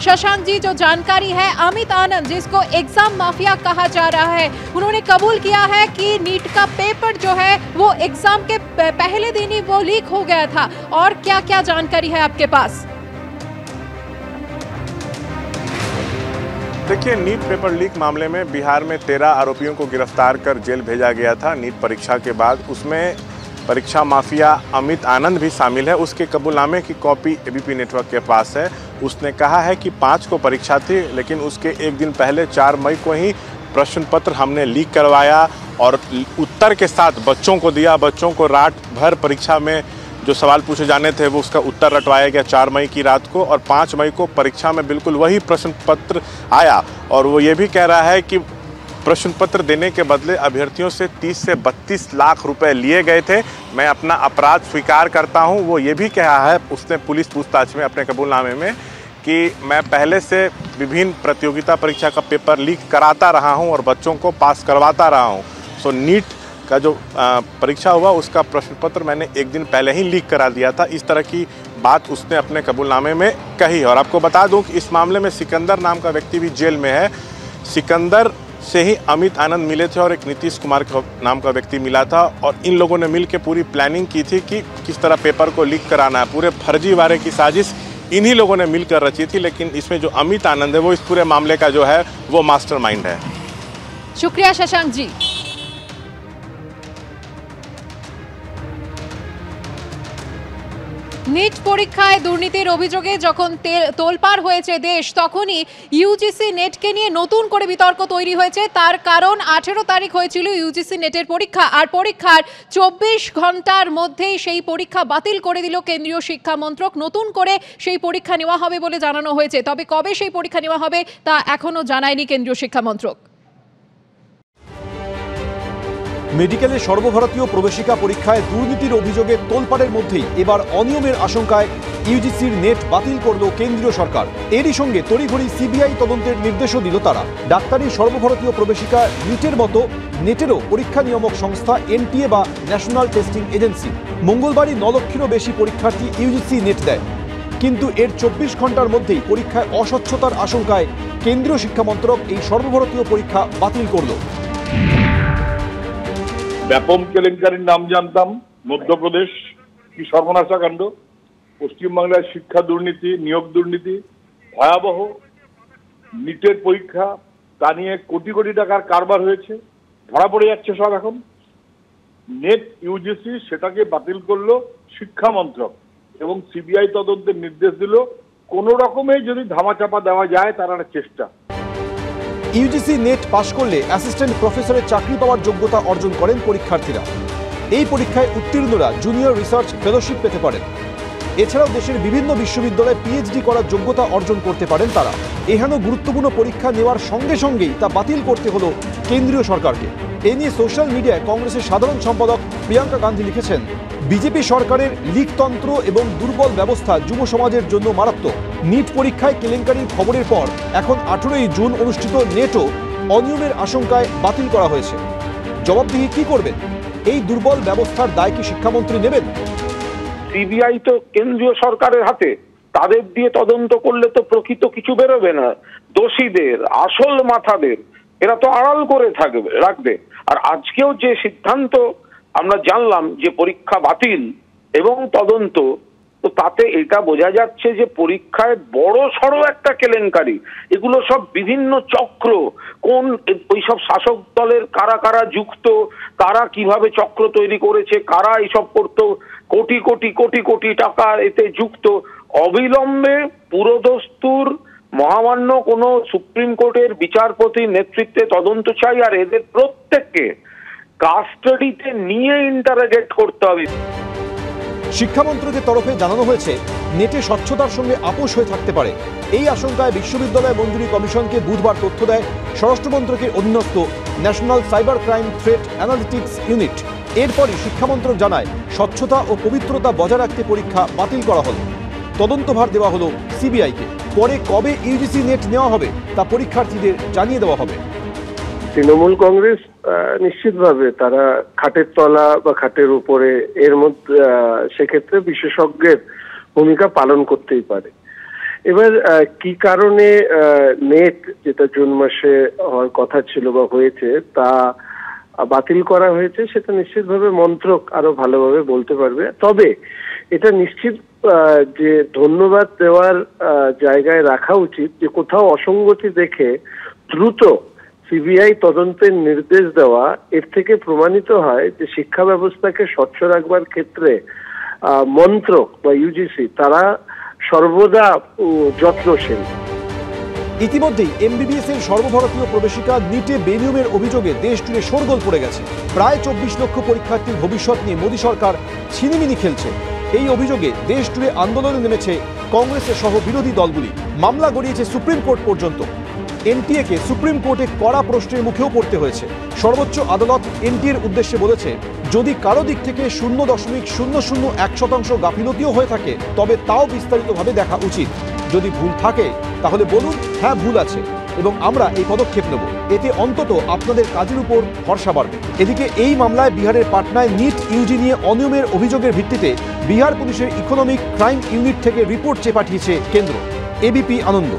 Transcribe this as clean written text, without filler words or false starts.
शशांक जी, जो जानकारी है, अमित आनंद जिसको एग्जाम माफिया कहा जा रहा है, उन्होंने कबूल किया है कि नीट का पेपर जो है वो एग्जाम के पहले दिन ही वो लीक हो गया था। और क्या क्या जानकारी है आपके पास? देखिए, नीट पेपर लीक मामले में बिहार में 13 आरोपियों को गिरफ्तार कर जेल भेजा गया था नीट परीक्षा के बाद। उसमें परीक्षा माफिया अमित आनंद भी शामिल है। उसके कबूलनामे की कॉपी एबीपी नेटवर्क के पास है। उसने कहा है कि 5 को परीक्षा थी, लेकिन उसके एक दिन पहले 4 मई को ही प्रश्न पत्र हमने लीक करवाया और उत्तर के साथ बच्चों को दिया। बच्चों को रात भर परीक्षा में जो सवाल पूछे जाने थे वो उसका उत्तर रटवाया गया 4 मई की रात को, और 5 मई को परीक्षा में बिल्कुल वही प्रश्न पत्र आया। और वो ये भी कह रहा है कि प्रश्न पत्र देने के बदले अभ्यर्थियों से 30 से 32 लाख रुपए लिए गए थे। मैं अपना अपराध स्वीकार करता हूं। वो ये भी कहा है उसने पुलिस पूछताछ में अपने कबूलनामे में कि मैं पहले से विभिन्न प्रतियोगिता परीक्षा का पेपर लीक कराता रहा हूं और बच्चों को पास करवाता रहा हूं। सो नीट का जो परीक्षा हुआ उसका प्रश्न पत्र मैंने एक दिन पहले ही लीक करा दिया था। इस तरह की बात उसने अपने कबूलनामे में कही। और आपको बता दूं कि इस मामले में सिकंदर नाम का व्यक्ति भी जेल में है। सिकंदर से ही अमित आनंद मिले थे और एक नीतीश कुमार नाम का व्यक्ति मिला था, और इन लोगों ने मिलकर पूरी प्लानिंग की थी कि किस तरह पेपर को लीक कराना है। पूरे फर्जीवाड़े की साजिश इन्हीं लोगों ने मिलकर रची थी। लेकिन इसमें जो अमित आनंद है वो इस पूरे मामले का जो है वो मास्टरमाइंड है। शुक्रिया शशांक जी। नीट পরীক্ষায় দুর্নীতির অভিযোগে যখন তোলপাড় হয়েছে দেশ, তখনই ইউজিসি নেটকে নিয়ে নতুন করে বিতর্ক তৈরি হয়েছে। তার কারণ 18 তারিখ হয়েছিল ইউজিসি নেটের পরীক্ষা, আর পরীক্ষার 24 ঘন্টার মধ্যেই সেই পরীক্ষা বাতিল করে দিল কেন্দ্রীয় শিক্ষা মন্ত্রক। নতুন করে সেই পরীক্ষা নেওয়া হবে বলে জানানো হয়েছে, তবে কবে সেই পরীক্ষা নেওয়া হবে তা এখনো জানায়নি কেন্দ্রীয় শিক্ষা মন্ত্রক। মেডিকেলে সর্বভারতীয় প্রবেশিকা পরীক্ষায় দুর্নীতির অভিযোগে তোলপাড়ের মধ্যেই এবার অনিয়মের আশঙ্কায় ইউজিসির নেট বাতিল করল কেন্দ্রীয় সরকার। এরই সঙ্গে তড়িঘড়ি সিবিআই তদন্তের নির্দেশও দিল তারা। ডাক্তারি সর্বভারতীয় প্রবেশিকা নিটের মতো নেটেরও পরীক্ষা নিয়ামক সংস্থা এনটিএ বা ন্যাশনাল টেস্টিং এজেন্সি। মঙ্গলবারই 9 লক্ষেরও বেশি পরীক্ষার্থী ইউজিসি নেট দেয়, কিন্তু এর 24 ঘন্টার মধ্যেই পরীক্ষায় অস্বচ্ছতার আশঙ্কায় কেন্দ্রীয় শিক্ষা মন্ত্রক এই সর্বভারতীয় পরীক্ষা বাতিল করল। ব্যাপক কেলেঙ্কারির নাম জানতাম, মধ্যপ্রদেশ কি সর্বনাশা কাণ্ড, পশ্চিমবাংলার শিক্ষা দুর্নীতি, নিয়োগ দুর্নীতি ভয়াবহ, নিটের পরীক্ষা তা নিয়ে কোটি কোটি টাকার কারবার হয়েছে, ধরা পড়ে যাচ্ছে সব। এখন নেট ইউজিসি সেটাকে বাতিল করলো শিক্ষা মন্ত্রক এবং সিবিআই তদন্তের নির্দেশ দিল। কোনো রকমে যদি ধামাচাপা দেওয়া যায় তার একটা চেষ্টা। ইউজিসি নেট পাশ করলে অ্যাসিস্ট্যান্ট প্রফেসরের চাকরি পাওয়ার যোগ্যতা অর্জন করেন পরীক্ষার্থীরা। এই পরীক্ষায় উত্তীর্ণরা জুনিয়র রিসার্চ ফেলোশিপ পেতে পারেন। এছাড়াও দেশের বিভিন্ন বিশ্ববিদ্যালয়ে পিএইচডি করার যোগ্যতা অর্জন করতে পারেন তারা। এহেন গুরুত্বপূর্ণ পরীক্ষা নেওয়ার সঙ্গে সঙ্গেই তা বাতিল করতে হলো কেন্দ্রীয় সরকারকে। এ নিয়ে সোশ্যাল মিডিয়ায় কংগ্রেসের সাধারণ সম্পাদক প্রিয়াঙ্কা গান্ধী লিখেছেন, বিজেপি সরকারের লিকতন্ত্র এবং দুর্বল ব্যবস্থা যুব সমাজের জন্য মারাত্মক। নিট পরীক্ষায় কেলেঙ্কারির খবরের পর এখন 18ই জুন অনুষ্ঠিত নেটও অনিয়মের আশঙ্কায় বাতিল করা হয়েছে। জবাবদিহি কি করবেন? এই দুর্বল ব্যবস্থার দায় কি শিক্ষামন্ত্রী নেবেন? সিবিআই তো কেন্দ্রীয় সরকারের হাতে, তাদের দিয়ে তদন্ত করলে তো প্রকৃত কিছু বেরোবে না। দোষীদের, আসল মাথাদের এরা তো আড়াল করে রাখবে। আর আজকেও যে সিদ্ধান্ত আমরা জানলাম যে পরীক্ষা বাতিল এবং তদন্ত, তো তাতে এটা বোঝা যাচ্ছে যে পরীক্ষায় বড় সড়ো একটা কেলেঙ্কারি। এগুলো সব বিভিন্ন চক্র, কোন ওইসব শাসক দলের কারা কারা যুক্ত, কারা কিভাবে চক্র তৈরি করেছে, কারা এইসব করতো, কোটি কোটি কোটি কোটি টাকা এতে যুক্ত। অবিলম্বে পুরোদস্তুর মহামান্য কোনো সুপ্রিম কোর্টের বিচারপতির নেতৃত্বে তদন্ত চাই, আর এদের প্রত্যেককে কাস্টাডিতে নিয়ে ইন্টারোগেট করতে হবে। শিক্ষামন্ত্রকের তরফে জানানো হয়েছে নেটে স্বচ্ছতার সঙ্গে আপোষ হয়ে থাকতে পারে। এই আশঙ্কায় বিশ্ববিদ্যালয় মঞ্জুরি কমিশনকে বুধবার তথ্য দেয় স্বরাষ্ট্রমন্ত্রকের অধীনস্থ national cyber crime threat analytics unit. এরপরই শিক্ষামন্ত্রক জানায় স্বচ্ছতা ও পবিত্রতা বজায় রাখতে পরীক্ষা বাতিল করা হলো। তদন্তভার দেওয়া হলো সিবিআইকে। পরে কবে ইউজিসি নেট নেওয়া হবে তা পরীক্ষার্থীদের জানিয়ে দেওয়া হবে। তৃণমূল কংগ্রেস নিশ্চিতভাবে তারা খাটের তলা বা খাটের উপরে, এর মধ্যে সেক্ষেত্রে বিশেষজ্ঞের ভূমিকা পালন করতেই পারে। এবার কি কারণে নেট যেটা জুন মাসে হওয়ার কথা ছিল বা হয়েছে তা বাতিল করা হয়েছে সেটা নিশ্চিতভাবে মন্ত্রক আরো ভালোভাবে বলতে পারবে। তবে এটা নিশ্চিত যে ধন্যবাদ দেওয়ার জায়গায় রাখা উচিত যে কোথাও অসঙ্গতি দেখে দ্রুত সিবিআই তদন্তের নির্দেশ দেওয়া। এর থেকে প্রমাণিত হয় যে শিক্ষা ব্যবস্থাকে স্বচ্ছ রাখবার ক্ষেত্রে মন্ত্রক বা ইউজিসি তারা সর্বদা যত্নশীল। ইতিমধ্যেই এমবিবিএস এর সর্বভারতীয় প্রবেশিকা নিটে বেনিয়মের অভিযোগে দেশ জুড়ে শোরগোল পড়ে গেছে। প্রায় 24 লক্ষ পরীক্ষার্থীর ভবিষ্যৎ নিয়ে মোদী সরকার ছিনিমিনি খেলছে। এই অভিযোগে দেশ জুড়ে আন্দোলনে নেমেছে কংগ্রেসের সহ বিরোধী দলগুলি। মামলা গড়িয়েছে সুপ্রিম কোর্ট পর্যন্ত। এনটিএকে সুপ্রিম কোর্টে কড়া প্রশ্নের মুখেও পড়তে হয়েছে। সর্বোচ্চ আদালত এনটিএর উদ্দেশ্যে বলেছে, যদি কারো দিক থেকে 0.001% গাফিলতিও হয়ে থাকে তবে তাও বিস্তারিতভাবে দেখা উচিত। যদি ভুল থাকে তাহলে বলুন হ্যাঁ ভুল আছে এবং আমরা এই পদক্ষেপ নেব। এতে অন্তত আপনাদের কাজের উপর ভরসা বাড়বে। এদিকে এই মামলায় বিহারের পাটনায় নিট ইউজি নিয়ে অনিয়মের অভিযোগের ভিত্তিতে বিহার পুলিশের ইকোনমিক ক্রাইম ইউনিট থেকে রিপোর্ট চেয়ে পাঠিয়েছে কেন্দ্র। এবিপি আনন্দ।